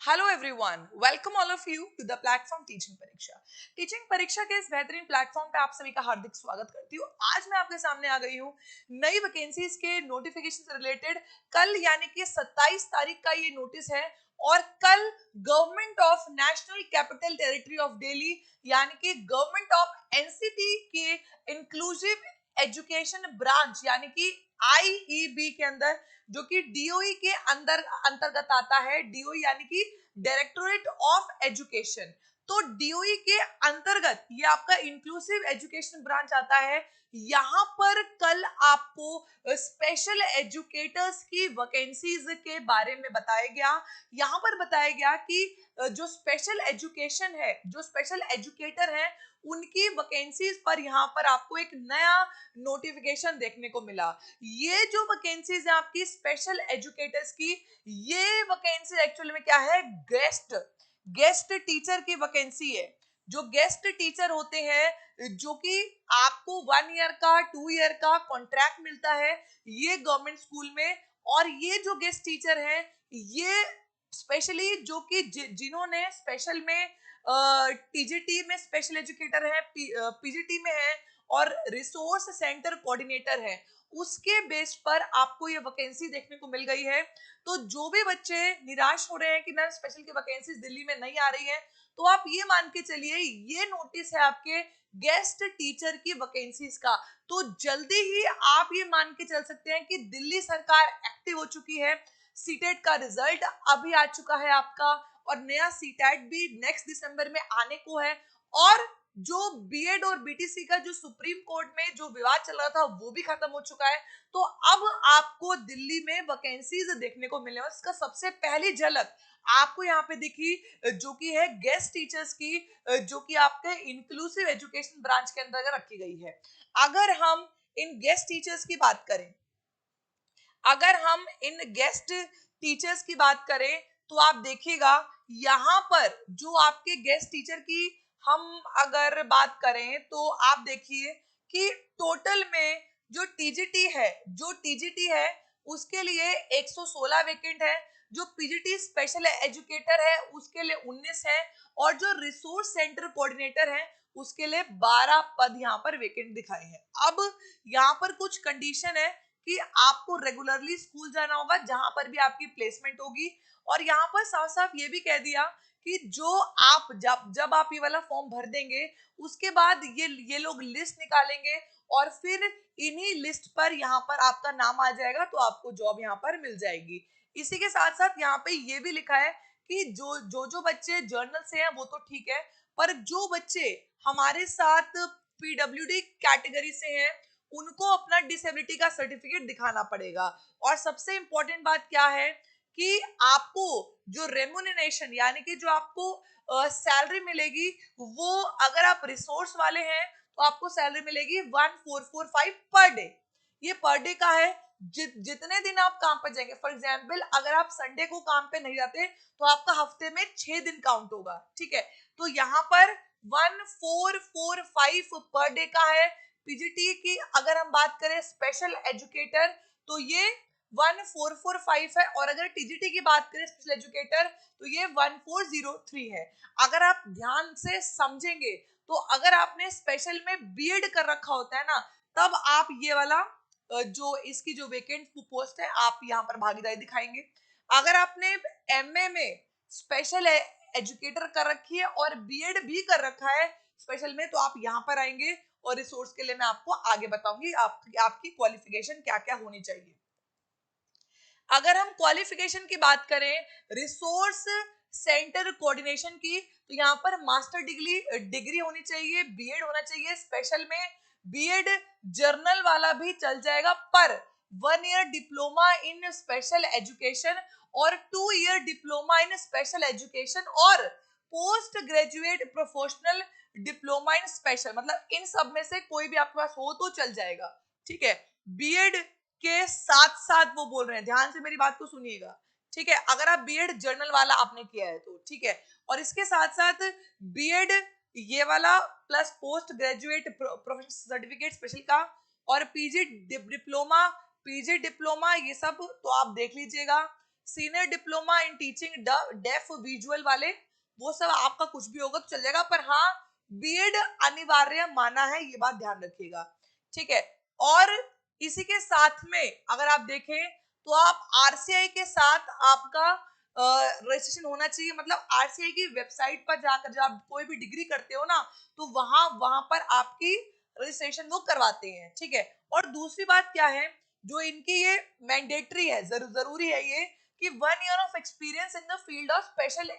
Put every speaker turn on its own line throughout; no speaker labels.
Hello everyone, welcome all of you to the platform teaching Pariksha. Teaching Pariksha के इस बेहतरीन platform पे आप सभी का हार्दिक स्वागत करती हूँ। आज मैं आपके सामने आ गई हूँ नई वैकेंसीज के नोटिफिकेशन से रिलेटेड। कल यानी कि 27 तारीख का ये नोटिस है और कल government of national capital territory of Delhi यानी कि गवर्नमेंट ऑफ एनसीटी के इंक्लूसिव एजुकेशन ब्रांच यानी कि आईईबी के अंदर, जो कि डीओई के अंतर्गत आता है। डीओई यानी कि डायरेक्टोरेट ऑफ एजुकेशन। तो डीओई के अंतर्गत ये आपका इंक्लूसिव एजुकेशन ब्रांच आता है। यहाँ पर कल आपको स्पेशल एजुकेटर्स की वैकेंसीज के बारे में बताया गया। यहाँ पर बताया गया कि जो स्पेशल एजुकेशन है, जो स्पेशल एजुकेटर है, उनकी वैकेंसीज पर यहाँ पर आपको एक नया नोटिफिकेशन देखने को मिला। ये जो वैकेंसीज है आपकी स्पेशल एजुकेटर्स की, ये वैकेंसी एक्चुअली में क्या है, गेस्ट टीचर की वैकेंसी है। जो गेस्ट टीचर होते हैं, जो कि आपको 1 ईयर का 2 ईयर का कॉन्ट्रैक्ट मिलता है ये गवर्नमेंट स्कूल में। और ये जो गेस्ट टीचर है, ये स्पेशली जो कि जिन्होंने स्पेशल में टीजीटी में स्पेशल एजुकेटर है, पीजीटी में है और रिसोर्स सेंटर कोऑर्डिनेटर है, उसके बेस पर आपको ये वैकेंसी देखने को मिल गई है। तो जो भी बच्चे निराश हो रहे हैं कि मैम स्पेशल की वैकेंसीज दिल्ली में नहीं आ रही है, तो आप ये मान के चलिए ये नोटिस है आपके गेस्ट टीचर की वैकेंसीज का। तो जल्दी ही आप ये मान के चल सकते हैं कि दिल्ली सरकार एक्टिव हो चुकी है। सीटेट का रिजल्ट अभी आ चुका है आपका और नया सीटेट भी नेक्स्ट दिसंबर में आने को है। और जो बीएड और बीटीसी का जो सुप्रीम कोर्ट में जो विवाद चल रहा था वो भी खत्म हो चुका है। तो अब आपको दिल्ली में वैकेंसीज देखने को मिले, इसका सबसे पहली झलक आपको यहाँ पे दिखी, जो कि है गेस्ट टीचर्स की, जो कि आपके इंक्लूसिव एजुकेशन ब्रांच के अंदर रखी गई है। अगर हम इन गेस्ट टीचर्स की बात करें, अगर हम इन गेस्ट टीचर्स की बात करें तो आप देखिएगा यहाँ पर जो आपके गेस्ट टीचर की हम अगर बात करें तो आप देखिए कि टोटल में जो टीजीटी है उसके लिए 116 वैकेंट है। जो पीजीटी स्पेशल एजुकेटर है उसके लिए 19 है और जो रिसोर्स सेंटर कोऑर्डिनेटर है उसके लिए 12 पद यहाँ पर वैकेंट दिखाए हैं। अब यहाँ पर कुछ कंडीशन है कि आपको रेगुलरली स्कूल जाना होगा जहां पर भी आपकी प्लेसमेंट होगी। और यहाँ पर साफ साफ ये भी कह दिया कि जो आप जब आप ये वाला फॉर्म भर देंगे उसके बाद ये लोग लिस्ट निकालेंगे और फिर इन्हीं लिस्ट पर यहाँ पर आपका नाम आ जाएगा तो आपको जॉब यहाँ पर मिल जाएगी। इसी के साथ साथ यहाँ पे ये भी लिखा है कि जो बच्चे जर्नल से हैं वो तो ठीक है, पर जो बच्चे हमारे साथ पीडब्ल्यूडी कैटेगरी से हैं उनको अपना डिसेबिलिटी का सर्टिफिकेट दिखाना पड़ेगा। और सबसे इंपॉर्टेंट बात क्या है कि आपको जो रेम्यूनरेशन यानी कि जो आपको सैलरी मिलेगी, वो अगर आप रिसोर्स वाले हैं तो आपको सैलरी मिलेगी 1445 पर डे। ये पर डे का है। जितने दिन आप काम पर जाएंगे, फॉर एग्जाम्पल अगर आप संडे को काम पे नहीं जाते तो आपका हफ्ते में 6 दिन काउंट होगा, ठीक है। तो यहाँ पर 1445 पर डे का है। पीजीटी की अगर हम बात करें स्पेशल एजुकेटर तो ये 1445 है और अगर टीजीटी की बात करें स्पेशल एजुकेटर तो ये 1403 है। अगर आप ध्यान से समझेंगे तो अगर आपने स्पेशल में बीएड कर रखा होता है ना, तब आप ये वाला जो इसकी जो वेकेंट पोस्ट है आप यहाँ पर भागीदारी दिखाएंगे। अगर आपने एमए में स्पेशल एजुकेटर कर रखी है और बीएड भी कर रखा है स्पेशल में, तो आप यहाँ पर आएंगे और रिसोर्स के लिए मैं आपको आगे बताऊंगी आपकी क्वालिफिकेशन क्या क्या होनी चाहिए। अगर हम क्वालिफिकेशन की बात करें रिसोर्स सेंटर कोऑर्डिनेशन की, तो यहाँ पर मास्टर डिग्री होनी चाहिए, बीएड होना चाहिए। स्पेशल में बीएड जर्नल वाला भी चल जाएगा, पर 1 year diploma in special education और 2 year diploma in special education और post graduate professional diploma in special, मतलब इन सब में से कोई भी आपके पास हो तो चल जाएगा, ठीक है। बीएड के साथ साथ वो बोल रहे हैं, ध्यान से मेरी बात को सुनिएगा, ठीक है। अगर आप बीएड जर्नल वाला आपने किया है तो ठीक है, और इसके साथ साथ बीएड ये वाला plus post graduate professional certificate special का और पीजी डिप्लोमा ये सब तो आप देख लीजिएगा। Senior diploma in teaching deaf visual वाले, वो सब आपका कुछ भी होगा तो चल जाएगा, पर हाँ बीएड अनिवार्य माना है, ये बात ध्यान रखिएगा, ठीक है। और इसी के साथ में अगर आप देखें तो आप आरसीआई के साथ आपका रजिस्ट्रेशन होना चाहिए, मतलब आरसीआई की वेबसाइट पर जाकर जब आप कोई भी डिग्री करते हो ना, तो वहां पर आपकी रजिस्ट्रेशन वो करवाते हैं, ठीक है। और दूसरी बात क्या है, जो इनकी ये मैंडेटरी है, जरूरी है ये, कि 1 year of experience in the field of special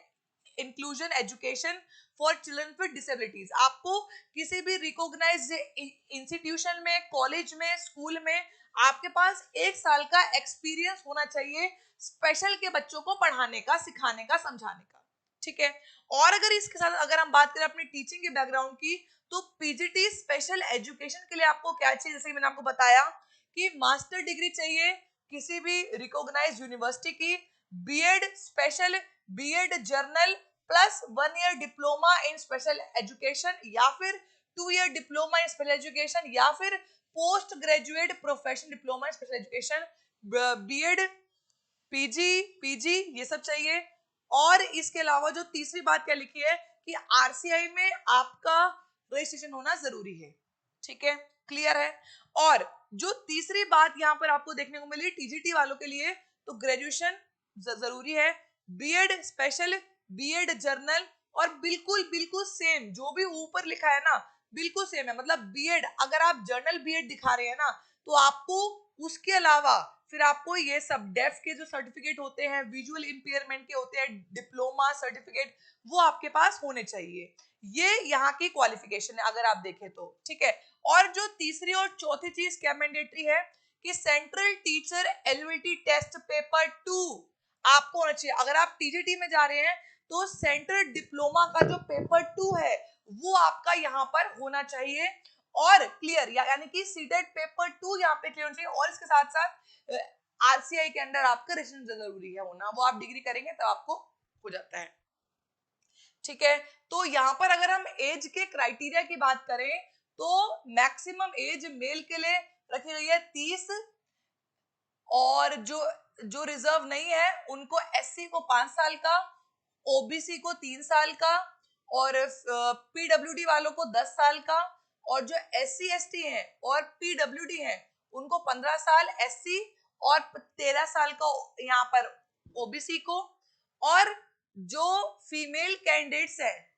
inclusion education for children with disabilities. आपको किसी भी रिकॉग्नाइज्ड इंस्टीट्यूशन में, कॉलेज में, स्कूल में आपके पास 1 साल का एक्सपीरियंस होना चाहिए स्पेशल के बच्चों को पढ़ाने का, सिखाने का, समझाने का, ठीक है। और अगर इसके साथ अगर हम बात करें अपनी टीचिंग के बैकग्राउंड की, तो पीजीटी स्पेशल एजुकेशन के लिए आपको क्या चाहिए, जैसे मैंने आपको बताया कि मास्टर डिग्री चाहिए किसी भी रिकॉग्नाइज्ड यूनिवर्सिटी की, BEd special, BEd general plus 1 year diploma in special education, या फिर 2 year diploma in special education, या फिर post graduate professional diploma in special education, BEd, PG ये सब चाहिए। और इसके अलावा जो तीसरी बात क्या लिखी है कि आरसीआई में आपका रजिस्ट्रेशन होना जरूरी है, ठीक है, क्लियर है। और जो तीसरी बात यहाँ पर आपको देखने को मिली टीजीटी वालों के लिए, तो ग्रेजुएशन जरूरी है, बीएड स्पेशल, बीएड जर्नल, और बिल्कुल बिल्कुल सेम जो भी ऊपर लिखा है ना, बिल्कुल सेम है। मतलब बीएड, अगर आप जर्नल बीएड दिखा रहे हैं ना, तो आपको उसके अलावा फिर आपको ये सब डेफ के जो सर्टिफिकेट होते हैं, विजुअल इंपेयरमेंट के होते हैं डिप्लोमा सर्टिफिकेट, वो आपके पास होने चाहिए। ये यहाँ की क्वालिफिकेशन है अगर आप देखें तो, ठीक है। और जो तीसरी और चौथी चीज क्या मैंडेटरी है कि central teacher eligibility test paper 2 आपको होना चाहिए। अगर आप टीजीटी में जा रहे हैं तो सेंट्रल डिप्लोमा का जो पेपर 2 है वो आपका यहाँ पर होना चाहिए, और क्लियर, यानी कि सीटेट पेपर 2 यहाँ पे क्लियर होना चाहिए। और इसके साथ साथ आरसीआई के अंदर आपका रजिस्ट्रेशन जरूरी है होना, वो आप डिग्री करेंगे तब आपको हो जाता है, ठीक है। तो यहाँ पर अगर हम एज के क्राइटेरिया की बात करें तो मैक्सिमम एज मेल के लिए रखी गई है 30, और जो जो रिजर्व नहीं है उनको एससी को 5 साल का, ओबीसी को 3 साल का, और पीडब्ल्यूडी वालों को 10 साल का, और जो एससी एसटी हैं और पीडब्ल्यूडी हैं उनको 15 साल एससी और 13 साल का यहाँ पर ओबीसी को। और जो फीमेल कैंडिडेट्स हैं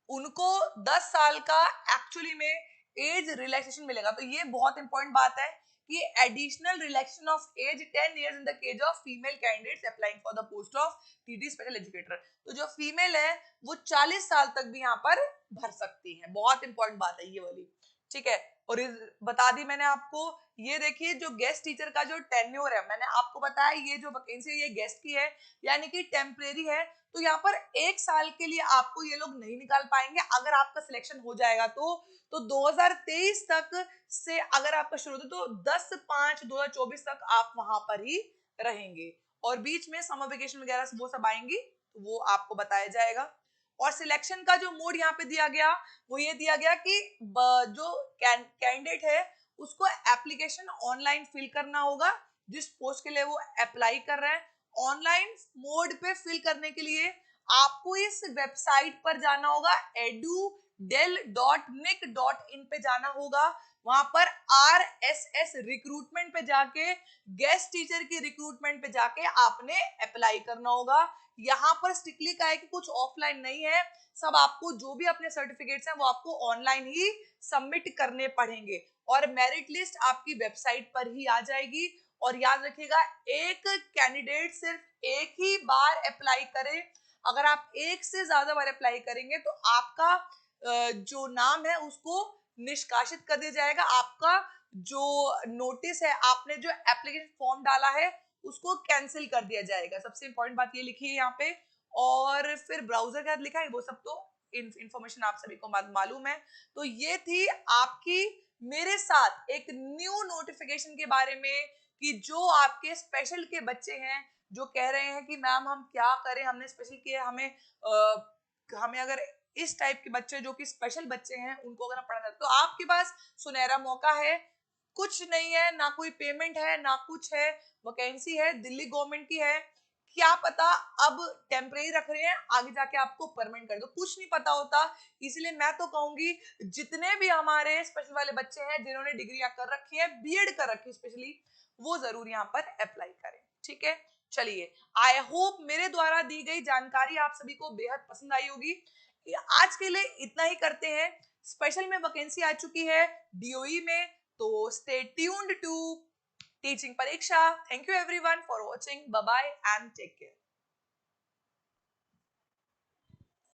उनको 10 साल का एक्चुअली में एज रिलैक्सेशन मिलेगा। तो ये बहुत इंपॉर्टेंट बात है कि additional relaxation of age 10 years in the case of female candidates applying for the post of TT special educator. तो जो फीमेल है वो 40 साल तक भी यहाँ पर भर सकती है, बहुत इंपॉर्टेंट बात है ये वाली, ठीक है। और बता दी मैंने आपको, ये देखिए जो गेस्ट टीचर का जो टेन्योर है, मैंने आपको बताया ये जो वैकेंसी ये गेस्ट की है यानी कि टेम्परेरी है, तो यहाँ पर 1 साल के लिए आपको ये लोग नहीं निकाल पाएंगे। अगर आपका सिलेक्शन हो जाएगा तो 2023 तक से अगर आपका शुरू होता तो 10/5/2024 तक आप वहां पर ही रहेंगे, और बीच में समर वेकेशन वगैरह वो सब आएंगी तो वो आपको बताया जाएगा। और सिलेक्शन का जो मोड यहाँ पे दिया गया वो ये दिया गया कि जो कैंडिडेट है उसको एप्लीकेशन ऑनलाइन फिल करना होगा, जिस पोस्ट के लिए वो अप्लाई कर रहे हैं। ऑनलाइन मोड पे फिल करने के लिए आपको इस वेबसाइट पर जाना होगा, edudel.nic.in पे जाना होगा। वहां पर आरएसएस रिक्रूटमेंट पे जाके, गेस्ट टीचर की रिक्रूटमेंट पे जाके आपने अप्लाई करना होगा। यहाँ पर स्ट्रिक्टली कहा है कि कुछ ऑफलाइन नहीं है, सब आपको जो भी अपने सर्टिफिकेट्स हैं वो आपको ऑनलाइन ही सबमिट करने पड़ेंगे, और मेरिट लिस्ट आपकी वेबसाइट पर ही आ जाएगी। और याद रखिएगा एक कैंडिडेट सिर्फ एक ही बार अप्लाई करे, अगर आप एक से ज्यादा बार अप्लाई करेंगे तो आपका जो नाम है उसको निष्कासित कर दिया जाएगा, आपका जो नोटिस है, आपने जो एप्लीकेशन फॉर्म डाला है उसको कैंसिल कर दिया जाएगा। सबसे इंपॉर्टेंट बात ये लिखी है यहाँ पे। और फिर ब्राउजर क्या लिखा है वो सब तो इंफॉर्मेशन आप सभी को मालूम है। तो ये थी आपकी मेरे साथ एक न्यू नोटिफिकेशन के बारे में कि जो आपके स्पेशल के बच्चे हैं जो कह रहे हैं कि मैम हम क्या करें, हमने स्पेशल किया, हमें अगर इस टाइप के बच्चे जो कि स्पेशल बच्चे हैं उनको अगर हम पढ़ाना, तो आपके पास सुनहरा मौका है। कुछ नहीं है, ना कोई पेमेंट है ना कुछ है, वैकेंसी है, दिल्ली गवर्नमेंट की है, क्या पता अब टेम्परेरी रख रहे हैं, आगे जाके आपको परमानेंट कर दो, कुछ नहीं पता होता। इसलिए मैं तो कहूंगी जितने भी हमारे स्पेशल वाले बच्चे हैं जिन्होंने डिग्री कर रखी है, बीएड कर रखी है स्पेशली, वो जरूर यहाँ पर अप्लाई करें, ठीक है। चलिए, आई होप मेरे द्वारा दी गई जानकारी आप सभी को बेहद पसंद आई होगी। आज के लिए इतना ही करते हैं। स्पेशल में वैकेंसी आ चुकी है डीओई में, तो stay tuned to teaching Pariksha. Thank you everyone for watching, bye bye and take care.